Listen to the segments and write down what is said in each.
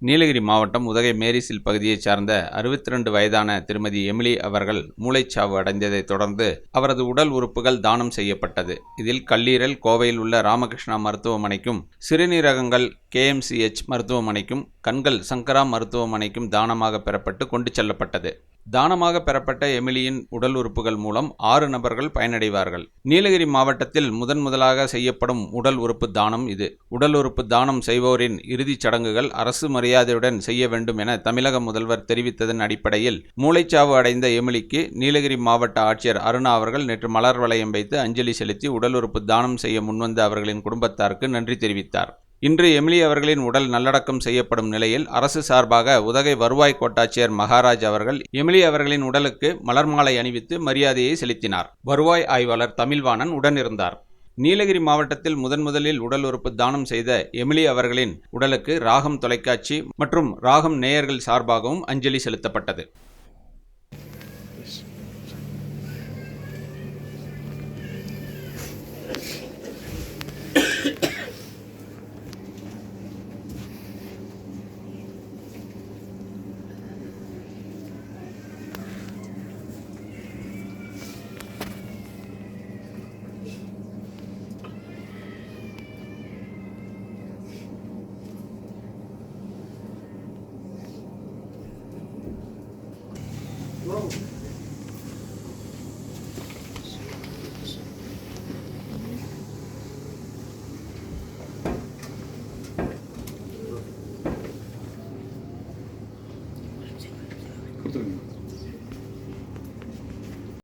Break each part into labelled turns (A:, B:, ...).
A: நீலகிரி மாவட்டம் உதகை மேரிசில் பகுதியைச் சார்ந்த 62 வயதான திருமதி எமிலி அவர்கள் மூளைச்சாவு அடைந்ததைத் தொடர்ந்து அவரது உடல் உறுப்புகள் தானம் செய்யப்பட்டது. இதில் கல்லீரல் கோவையில் உள்ள ராமகிருஷ்ணா மருத்துவமனைக்கும், சிறுநீரகங்கள் KMCH மருத்துவமனைக்கும், கண்கள் சங்கரா மருத்துவமனைக்கும் தானமாக பெறப்பட்டு கொண்டு செல்லப்பட்டது. தானமாக பெறப்பட்ட எமிலியின் உடல் உறுப்புகள் மூலம் 6 நபர்கள் பயனடைவார்கள். நீலகிரி மாவட்டத்தில் முதலாக செய்யப்படும் உடல் உறுப்பு தானம் இது. உடல் உறுப்பு தானம் செய்வோரின் இறுதிச் சடங்குகள் அரசு மரியாதையுடன் செய்ய வேண்டும் என தமிழக முதல்வர் தெரிவித்ததன் அடிப்படையில் மூளைச்சாவு அடைந்த எமிலிக்கு நீலகிரி மாவட்ட ஆட்சியர் அருணா அவர்கள் நேற்று மலர் வளையம் வைத்து அஞ்சலி செலுத்தி உடல் உறுப்பு தானம் செய்ய முன்வந்த அவர்களின் குடும்பத்தாருக்கு நன்றி தெரிவித்தார். இன்று எமிலி அவர்களின் உடல் நல்லடக்கம் செய்யப்படும் நிலையில் அரசு சார்பாக உதகை வருவாய் கோட்டாட்சியர் மகாராஜ் அவர்கள் எமிலி அவர்களின் உடலுக்கு மலர் மாலை அணிவித்து மரியாதையை செலுத்தினார். வருவாய் ஆய்வாளர் தமிழ்வாணன் உடனிருந்தார். நீலகிரி மாவட்டத்தில் முதலில் உடல் உறுப்பு தானம் செய்த எமிலி அவர்களின் உடலுக்கு ராகம் தொலைக்காட்சி மற்றும் ராகம் நேயர்கள் சார்பாகவும் அஞ்சலி செலுத்தப்பட்டது.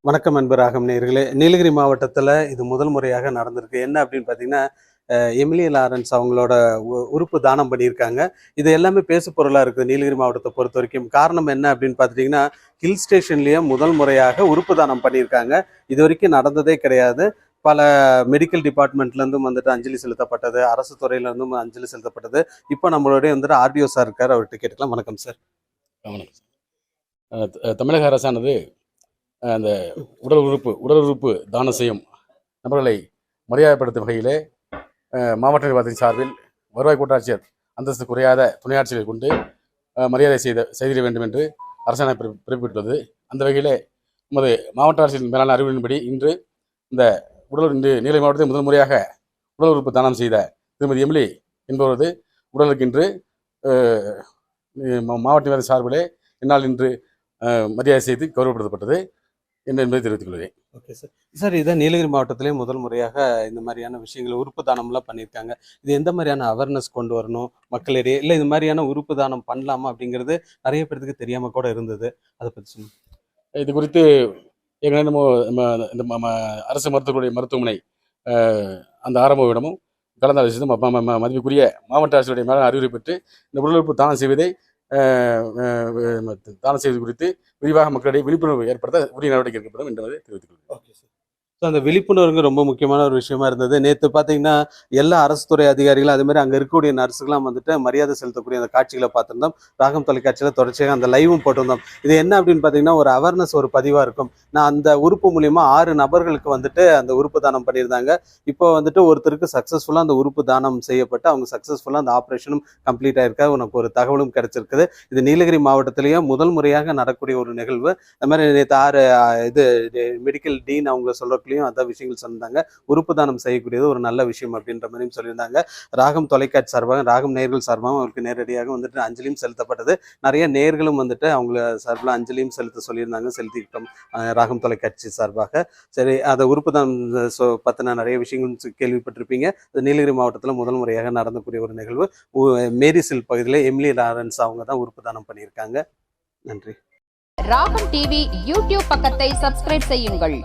B: வணக்கம் அன்பு ராகம் நேயர்களே. நீலகிரி மாவட்டத்தில் இது முதல் முறையாக நடந்திருக்கு. என்ன அப்படின்னு பார்த்தீங்கன்னா, எமிலி லாரன்ஸ் அவங்களோட உறுப்பு தானம் பண்ணியிருக்காங்க. இது எல்லாமே பேசு பொருளாக இருக்குது நீலகிரி மாவட்டத்தை பொறுத்த வரைக்கும். காரணம் என்ன அப்படின்னு பார்த்துட்டிங்கன்னா, ஹில் ஸ்டேஷன்லேயே முதல் முறையாக உறுப்பு தானம் பண்ணியிருக்காங்க. இது வரைக்கும் நடந்ததே கிடையாது. பல மெடிக்கல் டிபார்ட்மெண்ட்லேருந்தும் வந்துட்டு அஞ்சலி செலுத்தப்பட்டது, அரசு துறையிலேருந்தும் அஞ்சலி செலுத்தப்பட்டது. இப்போ நம்மளுடைய வந்துட்டு RDO சார் இருக்கார், அவர்கிட்ட கேட்டுக்கலாம். வணக்கம் சார்.
C: வணக்கம். தமிழக அரசானது அந்த உடல் உறுப்பு தானம் செய்யும் நபர்களை மரியாதைப்படுத்தும் வகையிலே மாவட்ட நிர்வாகத்தின் சார்பில் வருவாய் கோட்டாட்சியர் அந்தஸ்து குறையாத துணை ஆட்சியரை கொண்டு மரியாதை செய்திட வேண்டும் என்று அரசாணை பிறப்பித்துள்ளது. அந்த வகையிலே நமது மாவட்ட ஆட்சியரின் மேலான அறிவின்படி இன்று நீலகிரி மாவட்டத்தில் முதல் முறையாக உடல் உறுப்பு தானம் செய்த திருமதி எமிலி என்பவரது உடலுக்கு இன்று மாவட்ட நிர்வாகத்தின் சார்பிலே என்னால் இன்று மரியாதை செய்து கௌரவப்படுத்தப்பட்டது என்பதை தெரிவித்துக் கொள்கிறேன்.
B: Okay sir. சார், இதான் நீலகிரி மாவட்டத்திலே முதல் முறையாக இந்த மாதிரியான விஷயங்கள் உறுப்பு தானம்லாம் பண்ணியிருக்காங்க. இது எந்த மாதிரியான அவேர்னஸ் கொண்டு வரணும் மக்களிடையே, இல்லை இது மாதிரியான உறுப்பு தானம் பண்ணலாமா அப்படிங்கிறது நிறைய பேருக்கு தெரியாமல் கூட இருந்தது. அதை பற்றி சொல்லுங்கள்.
C: இது குறித்து ஏற்கனவே நம்ம அரசு மருத்துவமனை அந்த ஆரம்பவிடமும் கலந்தாலோசித்தும் மதிப்புக்குரிய மாவட்ட ஆட்சியருடைய மேலான அறிவுரை பெற்று இந்த உடல் உறுப்பு தானம் செய்வது குறித்து விரிவாக மக்களிடையே விழிப்புணர்வு ஏற்படுத்த உரிய நடவடிக்கை எடுக்கப்படும் என்பதை தெரிவித்துக் கொள்கிறேன்.
B: Okay sir. ஸோ அந்த விழிப்புணர்வு ரொம்ப முக்கியமான ஒரு விஷயமா இருந்தது. நேற்று பார்த்தீங்கன்னா எல்லா அரசு துறை அதிகாரிகளும் அதே மாதிரி அங்கே இருக்கக்கூடிய நர்ஸுக்கெல்லாம் வந்துட்டு மரியாதை செலுத்தக்கூடிய அந்த காட்சிகளை பார்த்துருந்தோம். ராகம் தொலைக்காட்சியில் தொடர்ச்சியாக அந்த லைவும் போட்டிருந்தோம். இது என்ன அப்படின்னு பார்த்தீங்கன்னா, ஒரு அவேர்னஸ், ஒரு பதிவாக இருக்கும். நான் அந்த உறுப்பு மூலியமா 6 நபர்களுக்கு வந்துட்டு அந்த உறுப்பு தானம் பண்ணியிருந்தாங்க. இப்போ வந்துட்டு ஒருத்தருக்கு சக்ஸஸ்ஃபுல்லாக அந்த உறுப்பு தானம் செய்யப்பட்டு அவங்க சக்ஸஸ்ஃபுல்லாக அந்த ஆப்ரேஷனும் கம்ப்ளீட் ஆயிருக்கா உனக்கு ஒரு தகவலும் கிடைச்சிருக்குது. இது நீலகிரி மாவட்டத்திலேயே முதல் முறையாக நடக்கூடிய ஒரு நிகழ்வு. அது மாதிரி நேற்று 6 மெடிக்கல் டீன் அவங்க சொல்ற அந்த விஷயங்கள் சொன்னாங்க. உறுப்பு தானம் செய்யக்கூடியது ஒரு நல்ல விஷயம் அப்படின்ற மாதிரியும் சொல்லியிருந்தாங்க. ராகம் தொலைக்காட்சி சார்பாக, ராகம் நேயர்கள் சார்பாக அவங்களுக்கு நேரடியாக வந்துட்டு அஞ்சலியும் செலுத்தப்பட்டது. நிறைய நேயர்களும் வந்துட்டு அவங்கள சார்பில் அஞ்சலியும் செலுத்த சொல்லியிருந்தாங்க. செலுத்திக்கிட்டோம் ராகம் தொலைக்காட்சி சார்பாக. சரி, அதை உறுப்பு தானம் பற்றின நிறைய விஷயங்கள் கேள்விப்பட்டிருப்பீங்க. நீலகிரி மாவட்டத்தில் முதல் முறையாக நடந்தக்கூடிய ஒரு நிகழ்வு. மேரிசில் பகுதியில் எமிலி லாரன்ஸ் அவங்க தான் உறுப்பு தானம் பண்ணியிருக்காங்க. நன்றி.
D: ராகம் டிவி யூடியூப் பக்கத்தை சப்ஸ்கிரைப் செய்யுங்கள்.